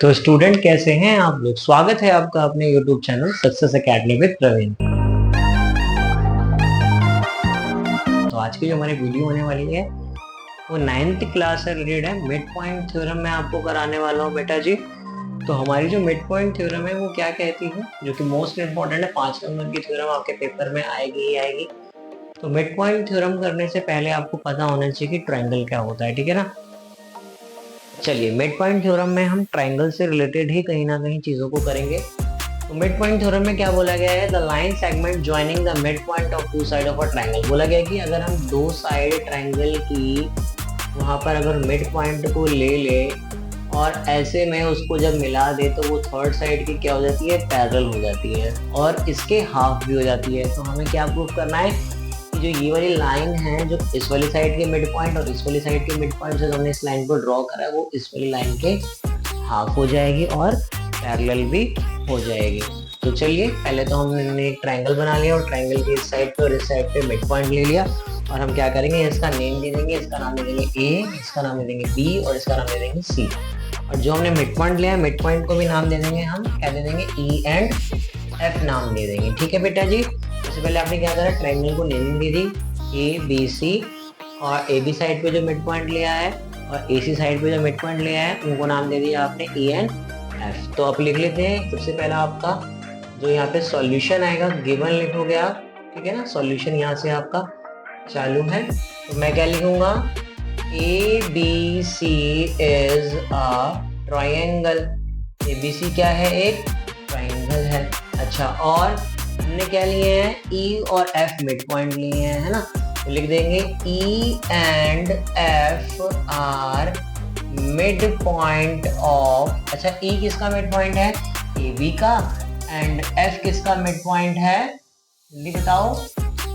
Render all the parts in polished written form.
तो स्टूडेंट कैसे हैं आप लोग। स्वागत है आपका अपने YouTube channel success academy with Praveen. तो आज की जो हमारी वीडियो होने वाली है वो 9th क्लास से रिलेटेड है। मिड पॉइंट थ्योरम मैं आपको कराने वाला हूँ बेटा जी। तो हमारी जो मिड पॉइंट थ्योरम है वो क्या कहती है, जो कि मोस्ट इंपॉर्टेंट है, 5 नंबर की थ्योरम आपके पेपर में आएगी ही आएगी। तो मिड पॉइंट थ्योरम करने से पहले आपको पता होना चाहिए कि ट्रायंगल क्या होता है, ठीक है ना। चलिए, मिड पॉइंट थ्योरम में हम ट्रायंगल से रिलेटेड ही कहीं ना कहीं चीजों को करेंगे। तो मिड पॉइंट थ्योरम में क्या बोला गया है, the line segment joining the mid point of two side of a triangle. बोला गया है कि अगर हम दो साइड ट्रायंगल की वहां पर अगर मिड पॉइंट को ले ले और ऐसे में उसको जब मिला दे तो वो थर्ड साइड की क्या हो जाती है, पैरेलल हो जाती है और इसके हाफ भी हो जाती है। तो हमें क्या प्रूव करना है कि जो ये वाली लाइन है, जो इस वाली साइड के मिड पॉइंट और इस वाली साइड के मिड पॉइंट से हमने इस लाइन को ड्रॉ करा है, वो इस वाली लाइन के हाफ हो जाएगी और पैरेलल भी हो जाएगी। तो चलिए, पहले तो हमने एक ट्रायंगल बना लिया और ट्रायंगल के इस साइड पे और इस साइड पे मिड पॉइंट ले लिया और हम क्या करेंगे, इसका नेम दे देंगे। इसका नाम दे देंगे ए, इसका नाम दे देंगे बी और इसका नाम दे देंगे सी। और जो हमने मिड पॉइंट लिया है, मिड पॉइंट को भी नाम दे देंगे, हम क्या दे देंगे, ई एंड एफ नाम दे देंगे। ठीक है बेटा जी। इससे पहले आपने क्या करा, ट्रायंगल को नेमिंग दे दी ए बी सी, और ए बी साइड पे जो मिड पॉइंट लिया है और ए सी साइड पे जो मिड पॉइंट लिया है उनको नाम दे दिया आपने ई एंड एफ। तो आप लिख लेते हैं। सबसे पहला आपका जो यहाँ पे सॉल्यूशन आएगा, गिवन लिखोगे आप, ठीक है ना। सॉल्यूशन यहाँ से आपका चालू है, तो मैं क्या लिखूंगा, A B C is a triangle. A B C क्या है, एक ट्रायंगल है। अच्छा, और हमने क्या लिए हैं, ई और एफ मिड पॉइंट लिए हैं, है ना। तो लिख देंगे E and F R mid point of, अच्छा ई किसका मिड पॉइंट है, ए बी का, एंड एफ किसका मिड पॉइंट है, जल्दी बताओ,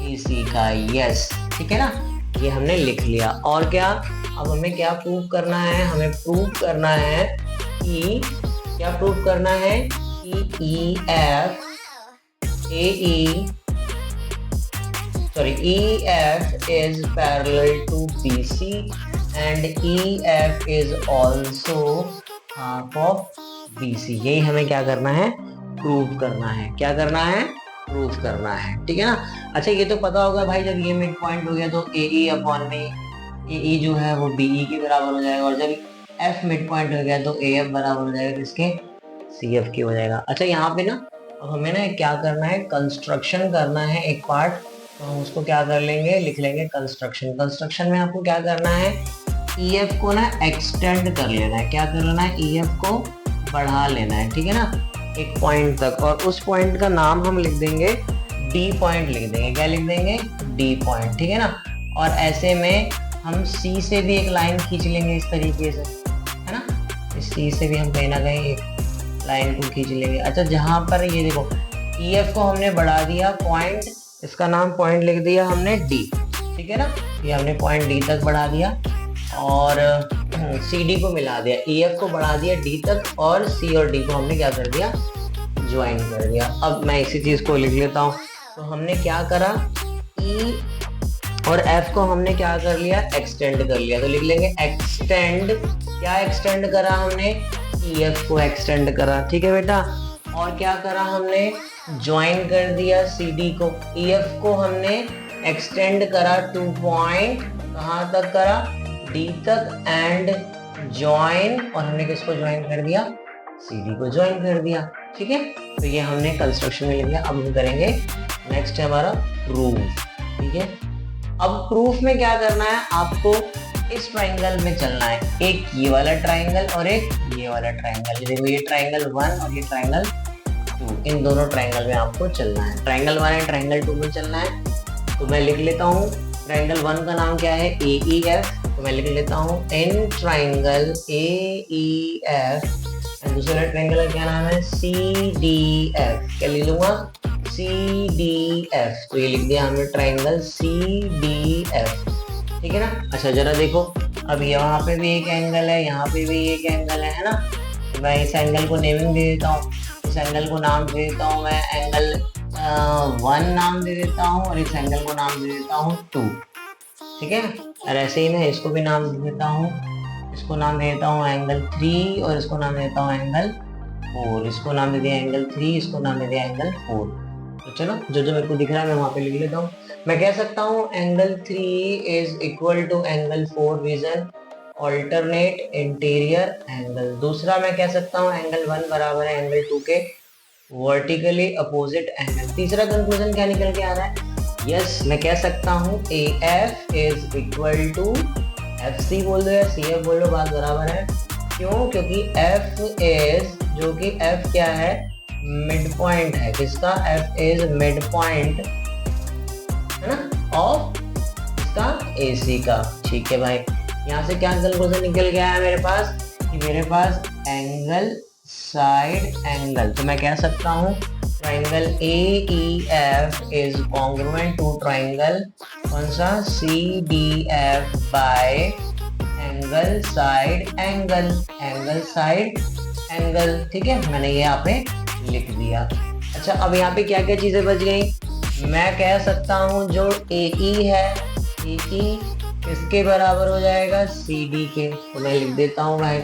ए सी का। यस, ठीक है ना, ये हमने लिख लिया। और क्या, अब हमें क्या प्रूव करना है, हमें प्रूव करना है कि क्या प्रूव करना है कि E F EF is parallel to BC and EF is also half of BC। यही हमें क्या करना है, प्रूव करना है। क्या करना है, प्रूव करना है, ठीक है ना। अच्छा, ये तो पता होगा भाई, जब ये मिड पॉइंट हो गया तो AE अपॉन में AE जो है वो BE के बराबर हो जाएगा, और जब F मिड पॉइंट हो गया तो AF बराबर हो जाएगा किसके, CF की हो जाएगा। अच्छा, यहाँ पे ना अब हमें ना क्या करना है, कंस्ट्रक्शन करना है एक पार्ट। तो हम उसको क्या कर लेंगे, लिख लेंगे कंस्ट्रक्शन। कंस्ट्रक्शन में आपको क्या करना है, EF को ना एक्सटेंड कर लेना है। क्या कर लेना है, EF को बढ़ा लेना है, ठीक है ना, एक पॉइंट तक, और उस पॉइंट का नाम हम लिख देंगे D पॉइंट लिख देंगे। क्या लिख देंगे, D पॉइंट, ठीक है ना। और ऐसे में हम C से भी एक लाइन खींच लेंगे इस तरीके से, है ना। इस C से भी हम कहीं ना कहीं एक लाइन को खींच लेंगे। अच्छा, जहां पर ये देखो EF को हमने बढ़ा दिया पॉइंट, इसका नाम पॉइंट लिख दिया हमने D, ठीक है ना। ये हमने पॉइंट D तक बढ़ा दिया और CD को मिला दिया, EF को बढ़ा दिया D तक और C और D को हमने क्या कर दिया, ज्वाइन कर दिया। अब मैं इसी चीज को लिख लेता हूँ। तो हमने क्या करा, E और F को हमने क्या कर लिया, एक्सटेंड कर लिया। तो लिख लेंगे एक्सटेंड, क्या एक्सटेंड करा हमने, EF को एक्सटेंड करा, ठीक है बेटा। और क्या करा हमने, ज्वाइन कर दिया CD को, EF को हमने एक्सटेंड करा 2 पॉइंट, कहाँ तक करा, D तक, एंड ज्वाइन, और हमने किसको ज्वाइन कर दिया, CD को ज्वाइन कर दिया, ठीक है। तो ये हमने कंस्ट्रक्शन में लिख लिया। अब हम करेंगे नेक्स्ट है हमारा प्रूफ, ठीक है। अब प्रूफ में क्या करना है, आपको इस ट्रायंगल में चलना है, एक ये वाला ट्रायंगल और एक ये वाला ट्रायंगल। देखो, ये ट्रायंगल 1 और ये ट्रायंगल 2, इन दोनों ट्रायंगल में आपको चलना है। ट्रायंगल 1 एंड ट्रायंगल 2 में चलना है। तो मैं लिख लेता हूँ, ट्रायंगल 1 का नाम क्या है, AEF। तो मैं लिख लेता हूँ इन ट्रायंगल AEF, एंड दूसरा ट्रायंगल का क्या नाम है, CDF। क्या लिख लूंगा, CDF। तो ये लिख दिया हमने ट्रायंगल CDF, ठीक है ना। अच्छा, जरा देखो, अब यहाँ पे भी एक एंगल है, यहाँ पे भी एक एंगल है ना। तो मैं इस एंगल को नेमिंग दे देता हूँ, इस एंगल को नाम दे देता हूँ मैं एंगल 1 नाम दे देता हूँ, और इस एंगल को नाम दे देता हूँ 2, ठीक है। और ऐसे ही मैं इसको भी नाम दे देता हूँ इसको नाम देता हूँ एंगल 3 और इसको नाम देता हूँ एंगल 4। इसको नाम दे दिया एंगल 3, इसको नाम दे दिया एंगल 4। तो चलो जो जो मेरे को दिख रहा है मैं वहां पे लिख लेता हूँ। मैं कह सकता हूँ angle 3 is equal to angle 4 vision alternate interior angle. दूसरा मैं कह सकता हूँ एंगल 1 बराबर है एंगल 2 के वर्टिकली अपोजिट एंगल। तीसरा कंक्लूजन क्या निकल के आ रहा है? यस, मैं कह सकता हूँ A F is equal to F C बोल दो या सी एफ बोल दो, बात बराबर है। क्यों? क्योंकि एफ इज, जो कि एफ क्या है, मिड पॉइंट है। किसका? एफ इज मिड पॉइंट है ना ऑफ इसका ए सी का। ठीक है भाई, यहाँ से क्या कंक्लूजन निकल गया है मेरे पास कि मेरे पास एंगल साइड एंगल, तो मैं कह सकता हूँ triangle A E F is congruent to triangle कौन सा, C D F by angle side angle, angle side angle. ठीक है, मैंने ये यहाँ पे लिख दिया। अच्छा, अब यहाँ पे क्या क्या चीजें बच गई? मैं कह सकता हूँ जो ए ई है, ए ई किसके बराबर हो जाएगा, सी डी के। तो मैं लिख देता हूँ भाई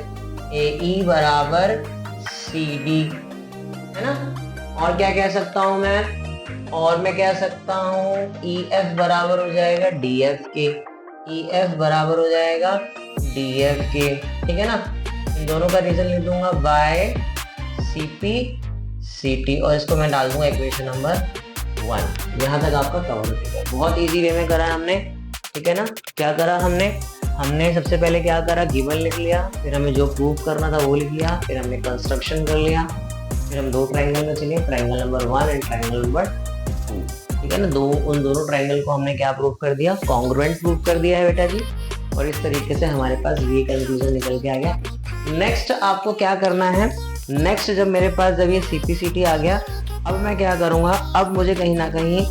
ए ई बराबर सी डी, है ना। और क्या कह सकता हूँ मैं? और मैं कह सकता हूँ ई एफ बराबर हो जाएगा डी एफ के, ई एफ बराबर हो जाएगा डी एफ के। ठीक है ना, इन दोनों का रीजन लिख दूंगा by C P C T, और इसको मैं डाल दूंगा इक्वेशन नंबर 1। यहाँ तक आपका कवर हो जाएगा। बहुत इजी वे में करा हमने। ठीक है ना, क्या करा हमने सबसे पहले क्या करा, गिवन लिख लिया, फिर हमें जो प्रूव करना था वो लिख लिया, फिर हमने कंस्ट्रक्शन कर लिया, फिर हम दो ट्राइंगल में चले, triangle number 1 and triangle number 2। ठीक है ना, उन दोनों ट्राइंगल को हमने क्या प्रूव कर दिया, कॉन्ग्रुएंट प्रूव कर दिया है बेटा जी। और इस तरीके से हमारे पास ये कंक्लूजन निकल के आ गया। नेक्स्ट आपको क्या करना है, नेक्स्ट जब मेरे पास जब ये सीपीसीटी आ गया, अब मैं क्या करूंगा, अब मुझे कहीं ना कहीं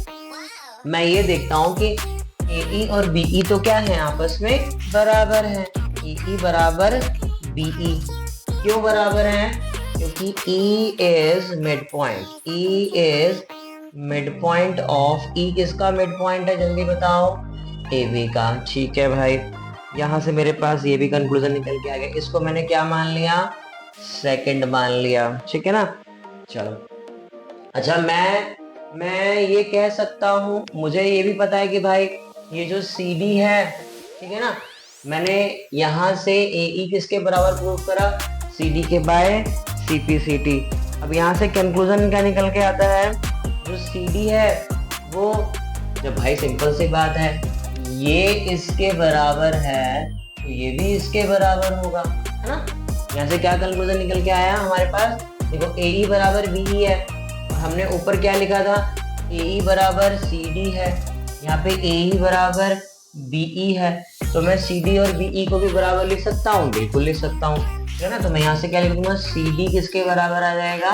मैं ये देखता हूँ कि AE और BE तो क्या है, आपस में बराबर है। EE बराबर BE, क्यों बराबर है? क्योंकि E is mid point, E is mid point of, E किसका मिड पॉइंट है, जल्दी बताओ, AB का। ठीक है भाई, यहाँ से मेरे पास ये भी कंक्लूजन निकल के आ गया। इसको मैंने क्या मान लिया, सेकंड मान लिया। ठीक है ना, चलो। अच्छा, मैं ये कह सकता हूँ, मुझे ये भी पता है कि भाई ये जो CD है, ठीक है ना, मैंने यहाँ से AE किसके बराबर प्रूव करा, CD के बाय CPCT। अब यहाँ से कंक्लूजन क्या निकल के आता है, जो CD है वो, जब भाई सिंपल सी बात है, ये इसके बराबर है तो ये भी इसके बराबर होगा, है ना। यहाँ से क्या कंक्लूजन निकल के आया हमारे पास, देखो AE बराबर BE है, और हमने ऊपर क्या लिखा था, AE बराबर CD है, यहाँ पे AE बराबर BE है, तो मैं CD और BE को भी बराबर लिख सकता हूँ, बिल्कुल लिख सकता हूँ, है ना। तो मैं यहाँ से क्या लिख दूंगा, CD किसके बराबर आ जाएगा,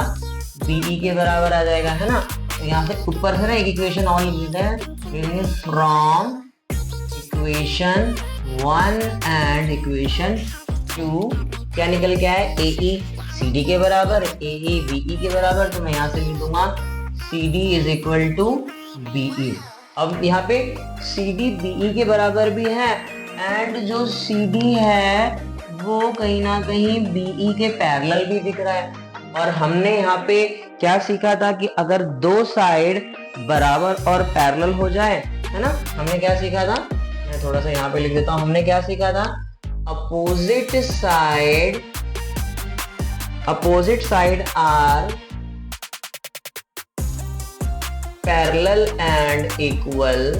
BE के बराबर आ जाएगा, है ना। तो यहाँ से ऊपर से ना एक इक्वेशन और लिख देते हैं, फ्रॉम इक्वेशन 1 एंड इक्वेशन 2 क्या निकल के आए, AE CD के बराबर, AE BE के बराबर। तो मैं यहाँ से लिख दूंगा CD is equal to BE। अब यहाँ पे CD BE के बराबर भी है, एंड जो CD है वो कहीं ना कहीं BE के पैरेलल भी दिख रहा है। और हमने यहाँ पे क्या सीखा था कि अगर दो साइड बराबर और पैरेलल हो जाए, है ना, हमने क्या सीखा था, मैं थोड़ा सा यहाँ पे लिख देता हूँ, हमने क्या सीखा था, opposite side are parallel and equal.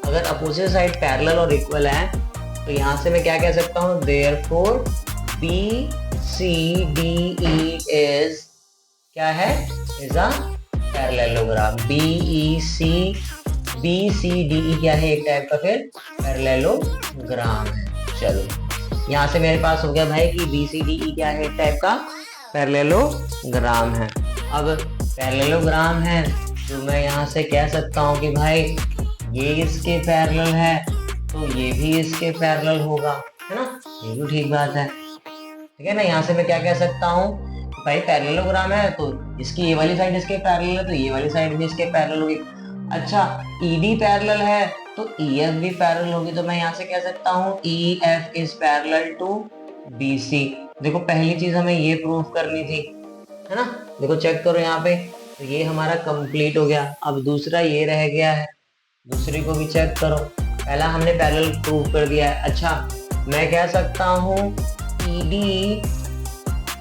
अगर अपोजिट साइड पैरेलल और इक्वल है तो यहाँ से मैं क्या कह सकता हूँ, देयरफॉर BCDE इज क्या है, इज अ पैरेललोग्राम। BCDE क्या है, एक टाइप का फिर पैरेललोग्राम है। चलो, यहाँ से मेरे पास हो गया भाई कि BCDE क्या है, एक टाइप का पैरेललोग्राम है। अब पैरेललोग्राम है तो मैं यहाँ से कह सकता हूँ कि भाई ये इसके पैरेलल है तो ये भी इसके पैरेलल होगा, है ना, ये भी ठीक बात है। ठीक है ना, यहाँ से मैं क्या कह सकता हूँ, भाई पैरेललोग्राम है तो इसकी ये वाली साइड इसके पैरेलल है तो ये वाली साइड भी इसके पैरेलल होगी। अच्छा, ED पैरेलल है तो EF भी पैरेलल होगी, तो मैं यहाँ से कह सकता हूँ EF is parallel to BC। देखो पहली चीज हमें ये प्रूव करनी थी, है ना। देखो चेक करो यहाँ पे, तो ये हमारा कंप्लीट हो गया। अब दूसरा ये रह गया है, दूसरे को भी चेक करो। पहला हमने पैरेलल प्रूव कर दिया है। अच्छा, मैं कह सकता हूँ ED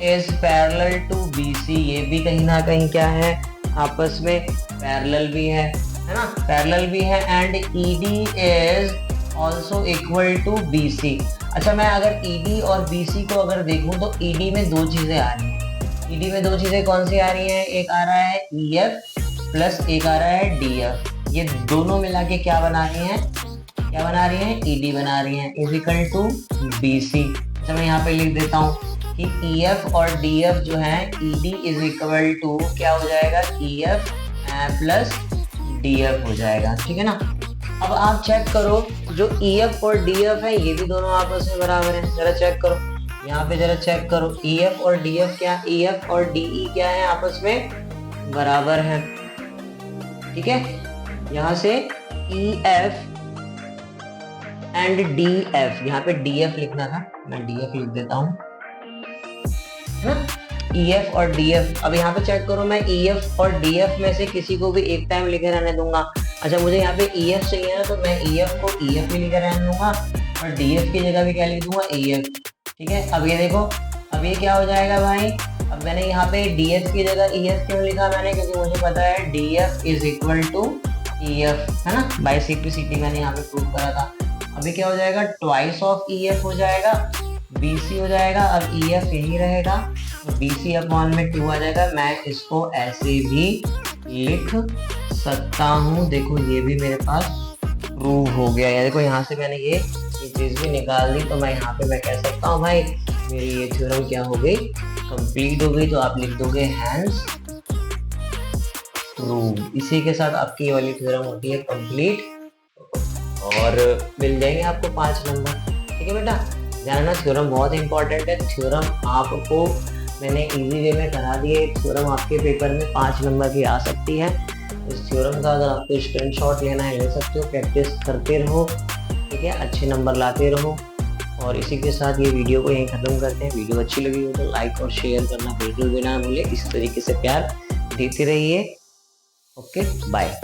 is parallel to BC, ये भी कहीं ना कहीं क्या है, आपस में पैरेलल भी है ना, पैरेलल भी है। And ED is also equal to BC। अच्छा, मैं अगर ED और BC को अगर देखूं तो ED में दो चीजें आ रही हैं। ED में दो चीजें कौन सी आ रही हैं, एक आ रहा है EF प्लस एक आ रहा है DF। ये दोनों मिला के क्या बना रही हैं, क्या बना रही हैं, ED बना रही हैं, इज इक्वल टू BC। अच्छा, मैं यहाँ पे लिख देता हूँ कि EF और DF जो है, ED इज इक्वल टू क्या हो जाएगा, EF प्लस DF हो जाएगा, ठीक है ना। अब आप चेक करो, जो EF और DF है ये भी दोनों आपस में बराबर हैं। जरा चेक करो यहाँ पे, जरा चेक करो EF और DF क्या, EF और DE क्या है, आपस में बराबर है, ठीक है। यहाँ से EF एंड DF, यहाँ पे DF लिखना था, मैं DF लिख देता हूँ, है ना। EF और DF, अब यहाँ पे चेक करो, मैं EF और DF में से किसी को भी एक टाइम लिखे रहने दूंगा। अच्छा, मुझे यहाँ पे EF चाहिए ना, तो मैं EF को EF भी लिखे रहने दूंगा और DF की जगह भी क्या लिख दूंगा, EF, ठीक है। अब ये देखो, अब ये क्या हो जाएगा भाई, अब मैंने यहाँ पे DF की जगह EF क्यों लिखा मैंने, क्योंकि मुझे पता है DF is equal to EF, है ना, बाय सिंप्लिसिटी मैंने यहाँ पे प्रूव करा था। अभी क्या हो जाएगा, ट्वाइस ऑफ EF हो जाएगा, BC हो जाएगा। अब EF यही रहेगा, तो BC अपॉन में 2 आ जाएगा। मैं इसको ऐसे भी लिख सकता हूँ। देखो ये भी मेरे पास प्रूव हो गया है। देखो यहाँ से मैंने ये चीज़ भी निकाल दी, तो मैं यहाँ पे मैं कह सकता हूँ भाई मेरी ये थ्योरम क्या हो गई, कंप्लीट हो गई। तो आप लिख दोगे हैंस प्रूव। इसी के साथ आपकी ये वाली थ्योरम होती है कंप्लीट, और मिल जाएंगे आपको 5 नंबर, ठीक है बेटा। जानना, थ्योरम बहुत इंपॉर्टेंट है। थ्योरम आपको मैंने इजी वे में करा दिए। थ्योरम आपके पेपर में 5 नंबर की आ सकती है। इस थ्योरम का अगर आपको स्क्रीनशॉट लेना है ले सकते हो, प्रैक्टिस करते रहो, ठीक है, अच्छे नंबर लाते रहो। और इसी के साथ ये वीडियो को यहीं ख़त्म करते हैं। वीडियो अच्छी लगी हो तो लाइक और शेयर करना बिल्कुल भी ना भूलें। इस तरीके से प्यार देते रहिए। Okay, bye.